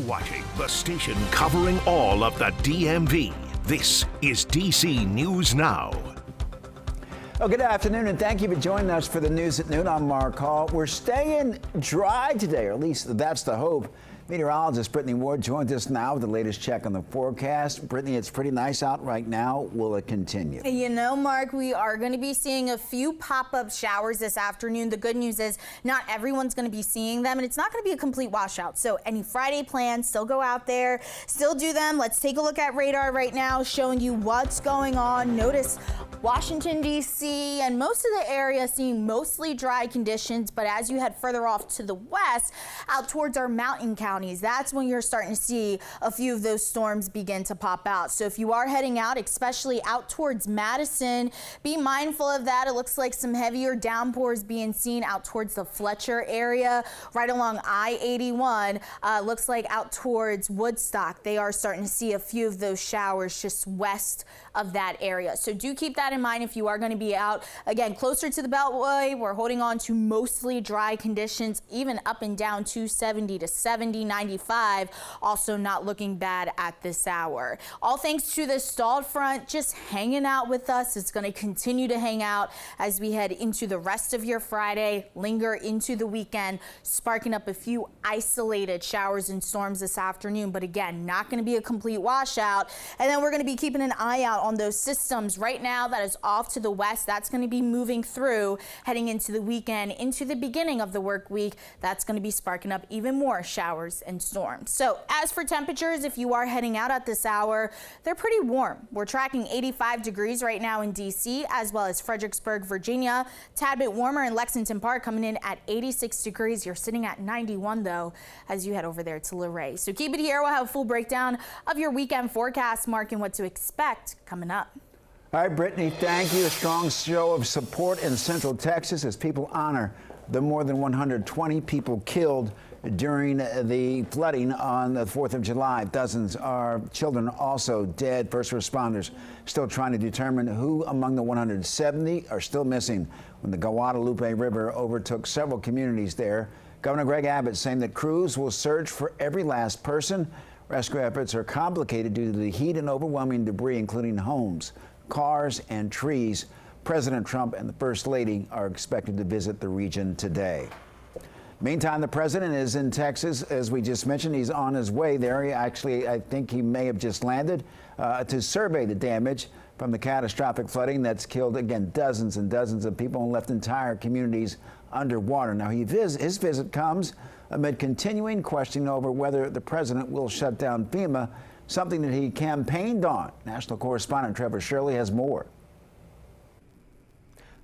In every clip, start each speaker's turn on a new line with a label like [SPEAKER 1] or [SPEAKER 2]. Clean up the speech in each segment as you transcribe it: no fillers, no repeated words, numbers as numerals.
[SPEAKER 1] watching the station covering all of the DMV. This is DC News Now.
[SPEAKER 2] Well, good afternoon, and thank you for joining us for the news at noon. I'm Mark Hall. We're staying dry today, or at least that's the hope. Meteorologist Brittany Ward joins us now with the latest check on the forecast. Brittany, it's pretty nice out right now. Will it continue?
[SPEAKER 3] You know, Mark, we are going to be seeing a few pop-up showers this afternoon. The good news is not everyone's going to be seeing them, and it's not going to be a complete washout. So any Friday plans, still go out there, still do them. Let's take a look at radar right now, showing you what's going on. Notice Washington, D.C., and most of the area seeing mostly dry conditions, but as you head further off to the west, out towards our mountain counties, that's when you're starting to see a few of those storms begin to pop out. So if you are heading out, especially out towards Madison, be mindful of that. It looks like some heavier downpours being seen out towards the Fletcher area, right along I-81. Looks like out towards Woodstock, they are starting to see a few of those showers just west of that area. So do keep that in mind if you are going to be out. Again, closer to the Beltway, we're holding on to mostly dry conditions, even up and down 270 to 70, 95, also not looking bad at this hour. All thanks to the stalled front just hanging out with us. It's going to continue to hang out as we head into the rest of your Friday, linger into the weekend, sparking up a few isolated showers and storms this afternoon. But again, not going to be a complete washout. And then we're going to be keeping an eye out on those systems right now that is off to the west. That's going to be moving through, heading into the weekend, into the beginning of the work week. That's going to be sparking up even more showers and storms. So as for temperatures, if you are heading out at this hour, they're pretty warm. We're tracking 85 degrees right now in DC, as well as Fredericksburg, Virginia. Tad bit warmer in Lexington Park, coming in at 86 degrees. You're sitting at 91 though as you head over there to Luray. So keep it here. We'll have a full breakdown of your weekend forecast, marking what to expect coming up.
[SPEAKER 2] All right, Brittany, thank you. A strong show of support in Central Texas as people honor the more than 120 people killed during the flooding on the 4th of July. Dozens of children also dead. First responders still trying to determine who among the 170 are still missing when the Guadalupe River overtook several communities there. Governor Greg Abbott saying that crews will search for every last person. Rescue efforts are complicated due to the heat and overwhelming debris, including homes, cars, and trees. President Trump and the First Lady are expected to visit the region today. Meantime, the president is in Texas, as we just mentioned. He's on his way there. I think he may have just landed to survey the damage from the catastrophic flooding that's killed, again, dozens and dozens of people and left entire communities underwater. Now, his visit comes amid continuing questioning over whether the president will shut down FEMA, something that he campaigned on. National correspondent Trevor Shirley has more.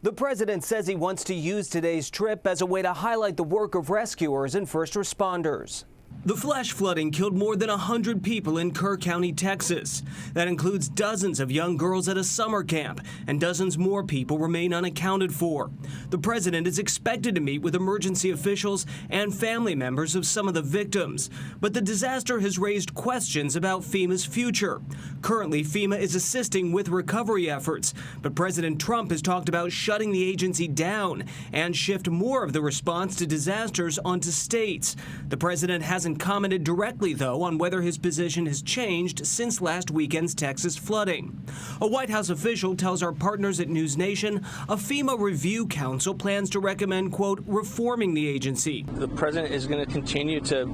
[SPEAKER 4] The president says he wants to use today's trip as a way to highlight the work of rescuers and first responders. The flash flooding killed more than 100 people in Kerr County, Texas. That includes dozens of young girls at a summer camp, and dozens more people remain unaccounted for. The president is expected to meet with emergency officials and family members of some of the victims. But the disaster has raised questions about FEMA's future. Currently, FEMA is assisting with recovery efforts, but President Trump has talked about shutting the agency down and shift more of the response to disasters onto states. The president hasn't commented directly, though, on whether his position has changed since last weekend's Texas flooding. A White House official tells our partners at News Nation a FEMA review council plans to recommend, quote, reforming the agency.
[SPEAKER 5] The president is going to continue to,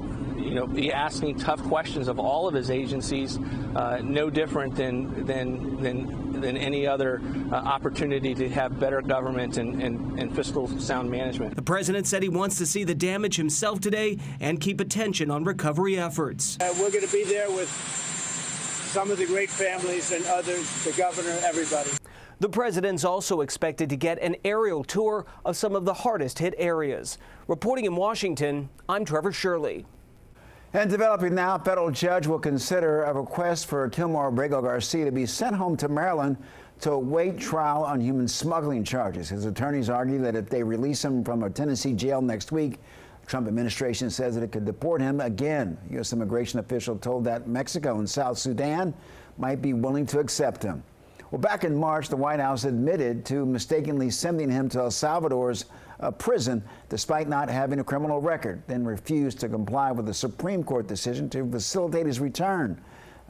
[SPEAKER 5] be asking tough questions of all of his agencies, no different than any other opportunity to have better government and fiscal sound management.
[SPEAKER 4] The president said he wants to see the damage himself today and keep attention on recovery efforts.
[SPEAKER 6] We're going to be there with some of the great families and others, the governor, everybody.
[SPEAKER 4] The president's also expected to get an aerial tour of some of the hardest hit areas. Reporting in Washington, I'm Trevor Shirley.
[SPEAKER 2] And developing now, a federal judge will consider a request for Kilmore Abrego Garcia to be sent home to Maryland to await trial on human smuggling charges. His attorneys argue that if they release him from a Tennessee jail next week, the Trump administration says that it could deport him again. A U.S. immigration official told that Mexico and South Sudan might be willing to accept him. Well, back in March, the White House admitted to mistakenly sending him to El Salvador's prison despite not having a criminal record, then refused to comply with the Supreme Court decision to facilitate his return.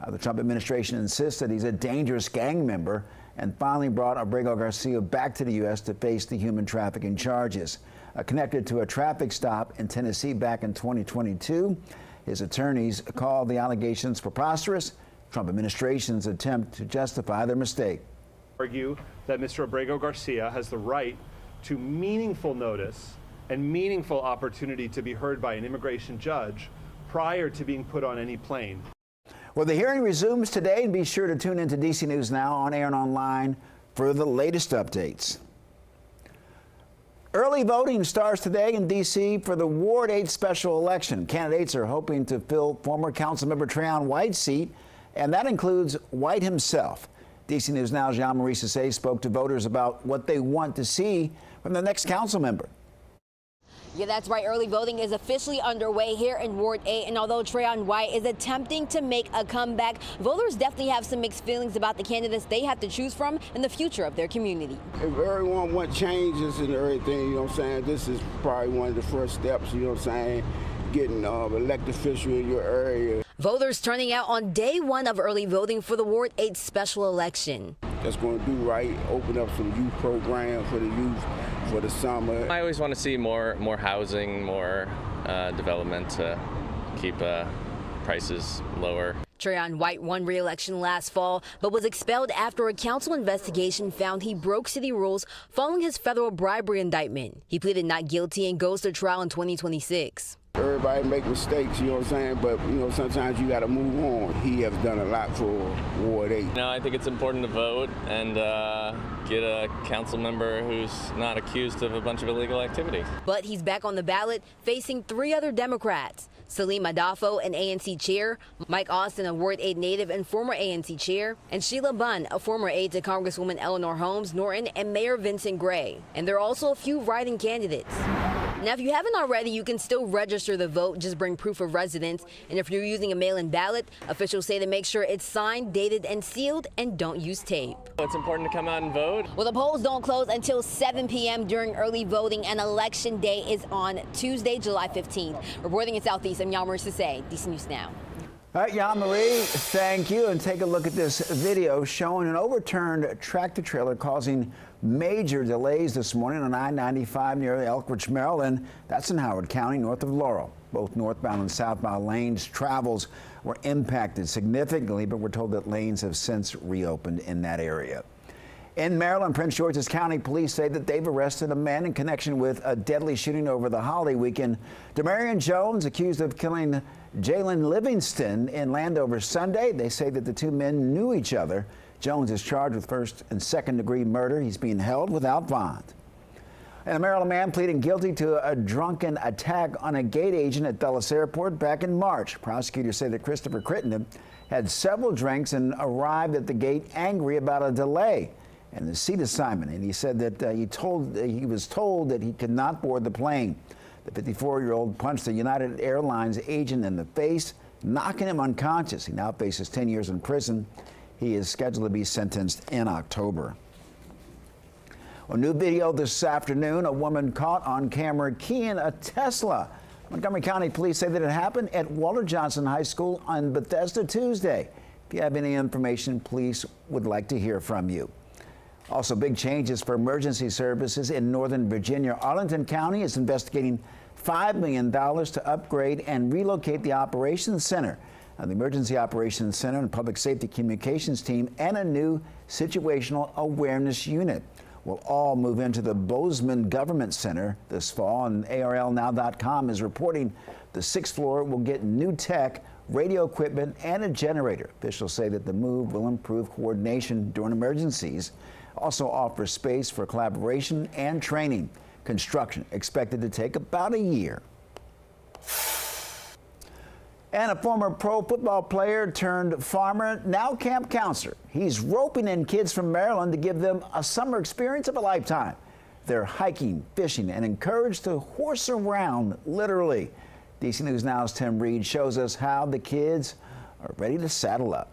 [SPEAKER 2] The Trump administration insists that he's a dangerous gang member and finally brought Abrego Garcia back to the U.S. to face the human trafficking charges. Connected to a traffic stop in Tennessee back in 2022, his attorneys called the allegations preposterous. Trump administration's attempt to justify their mistake.
[SPEAKER 7] Argue that Mr. Abrego Garcia has the right to meaningful notice and meaningful opportunity to be heard by an immigration judge prior to being put on any plane.
[SPEAKER 2] Well, the hearing resumes today, and be sure to tune into DC News Now on air and online for the latest updates. Early voting starts today in D.C. for the Ward 8 special election. Candidates are hoping to fill former Councilmember Trayon White's seat, and that includes White himself. DC News Now's Jean-Marie Cissé spoke to voters about what they want to see from the next council member.
[SPEAKER 8] Yeah, that's right. Early voting is officially underway here in Ward 8. And although Trayon White is attempting to make a comeback, voters definitely have some mixed feelings about the candidates they have to choose from in the future of their community.
[SPEAKER 9] If everyone wants changes and everything, you know what I'm saying, this is probably one of the first steps, you know what I'm saying, getting elected official in your area.
[SPEAKER 8] Voters turning out on day one of early voting for the Ward 8 special election.
[SPEAKER 9] That's going to do right, open up some youth programs for the youth for the summer.
[SPEAKER 10] I always want to see more housing, more development to keep prices lower.
[SPEAKER 8] Trayon White won re-election last fall, but was expelled after a council investigation found he broke city rules following his federal bribery indictment. He pleaded not guilty and goes to trial in 2026.
[SPEAKER 9] Everybody make mistakes, you know what I'm saying, but you know, sometimes you got to move on. He has done a lot for Ward 8.
[SPEAKER 10] No, I think it's important to vote and get a council member who's not accused of a bunch of illegal activity.
[SPEAKER 8] But he's back on the ballot facing 3 other Democrats: Salim Adafo, an ANC chair, Mike Austin, a Ward 8 native and former ANC chair, and Sheila Bunn, a former aide to Congresswoman Eleanor Holmes Norton and Mayor Vincent Gray. And there are also a few write-in candidates. Now, if you haven't already, you can still register the vote. Just bring proof of residence. And if you're using a mail-in ballot, officials say to make sure it's signed, dated, and sealed, and don't use tape.
[SPEAKER 10] It's important to come out and vote.
[SPEAKER 8] Well, the polls don't close until 7 p.m. during early voting, and Election Day is on Tuesday, July 15th. Reporting in Southeast, I'm Jean-Marie Cissé, DC News Now.
[SPEAKER 2] All right, Jean-Marie, thank you. And take a look at this video showing an overturned tractor-trailer causing major delays this morning on I-95 near Elkridge, Maryland. That's in Howard County, north of Laurel. Both northbound and southbound lanes travels were impacted significantly, but we're told that lanes have since reopened in that area. In Maryland, Prince George's County police say that they've arrested a man in connection with a deadly shooting over the holiday weekend. Demarion Jones, accused of killing Jalen Livingston in Landover Sunday. They say that the two men knew each other. Jones is charged with first and second degree murder. He's being held without bond. And a Maryland man pleading guilty to a drunken attack on a gate agent at Dulles Airport back in March. Prosecutors say that Christopher Crittenden had several drinks and arrived at the gate angry about a delay and the seat assignment. And he said that he was told that he could not board the plane. The 54-year-old punched a United Airlines agent in the face, knocking him unconscious. He now faces 10 years in prison. He is scheduled to be sentenced in October. A new video this afternoon, a woman caught on camera keying a Tesla. Montgomery County police say that it happened at Walter Johnson High School on Bethesda Tuesday. If you have any information, police would like to hear from you. Also, big changes for emergency services in Northern Virginia. Arlington County is investigating $5 million to upgrade and relocate the Operations Center. The Emergency Operations Center and Public Safety Communications team and a new Situational Awareness Unit will all move into the Bozeman Government Center this fall. And ARLnow.com is reporting the 6th floor will get new tech, radio equipment, and a generator. Officials say that the move will improve coordination during emergencies, also offers space for collaboration and training. Construction expected to take about a year. And a former pro football player turned farmer, now camp counselor. He's roping in kids from Maryland to give them a summer experience of a lifetime. They're hiking, fishing, and encouraged to horse around, literally. DC News Now's Tim Reed shows us how the kids are ready to saddle up.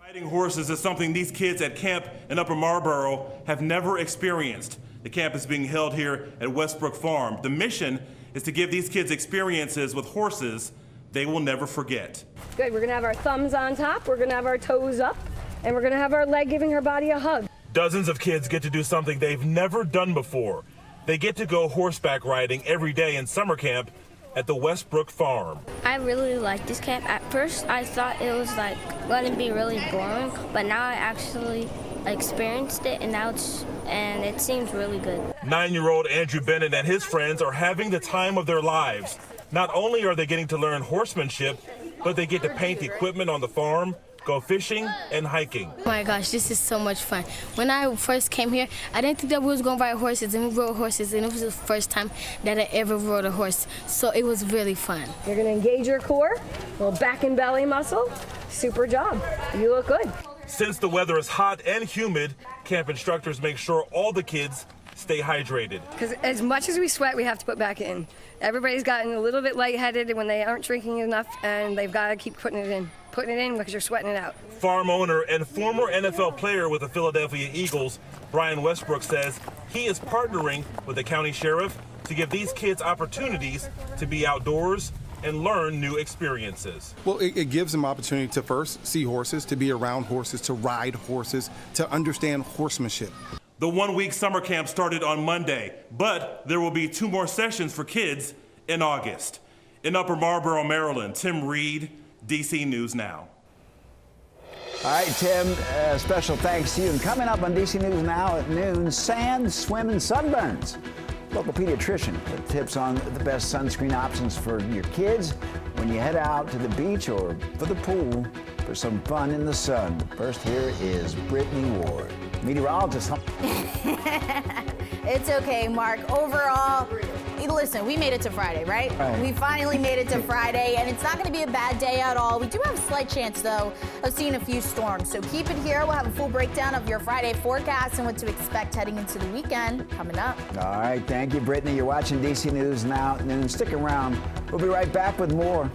[SPEAKER 11] Riding horses is something these kids at camp in Upper Marlboro have never experienced. The camp is being held here at Westbrook Farm. The mission is to give these kids experiences with horses they will never forget.
[SPEAKER 12] Good, we're gonna have our thumbs on top, we're gonna have our toes up, and we're gonna have our leg giving her body a hug.
[SPEAKER 11] Dozens of kids get to do something they've never done before. They get to go horseback riding every day in summer camp at the Westbrook Farm.
[SPEAKER 13] I really like this camp. At first, I thought it was like going to be really boring, but now I actually experienced it, and it seems really good.
[SPEAKER 11] 9-year-old Andrew Bennett and his friends are having the time of their lives. Not only are they getting to learn horsemanship, but they get to paint the equipment on the farm, go fishing and hiking.
[SPEAKER 14] Oh my gosh, this is so much fun. When I first came here, I didn't think that we was going to ride horses, and we rode horses, and it was the first time that I ever rode a horse, so it was really fun.
[SPEAKER 12] You're gonna engage your core, little back and belly muscle. Super job. You look good.
[SPEAKER 11] Since the weather is hot and humid, camp instructors make sure all the kids stay hydrated.
[SPEAKER 12] Because as much as we sweat, we have to put back in. Everybody's gotten a little bit lightheaded when they aren't drinking enough, and they've got to keep putting it in because you're sweating it out.
[SPEAKER 11] Farm owner and former NFL player with the Philadelphia Eagles, Brian Westbrook, says he is partnering with the county sheriff to give these kids opportunities to be outdoors and learn new experiences.
[SPEAKER 15] Well, it gives them opportunity to first see horses, to be around horses, to ride horses, to understand horsemanship.
[SPEAKER 11] The 1-week summer camp started on Monday, but there will be 2 more sessions for kids in August. In Upper Marlboro, Maryland, Tim Reed, DC News Now.
[SPEAKER 2] All right, Tim, special thanks to you. And coming up on DC News Now at noon, sand, swim, and sunburns. Local pediatrician with tips on the best sunscreen options for your kids when you head out to the beach or for the pool for some fun in the sun. But first, here is Brittany Ward, meteorologist.
[SPEAKER 3] It's okay, Mark. Overall, listen, we made it to Friday, right? We finally made it to Friday, and it's not going to be a bad day at all. We do have a slight chance, though, of seeing a few storms. So keep it here. We'll have a full breakdown of your Friday forecast and what to expect heading into the weekend coming up.
[SPEAKER 2] All right, thank you, Brittany. You're watching DC News Now at noon. Stick around. We'll be right back with more.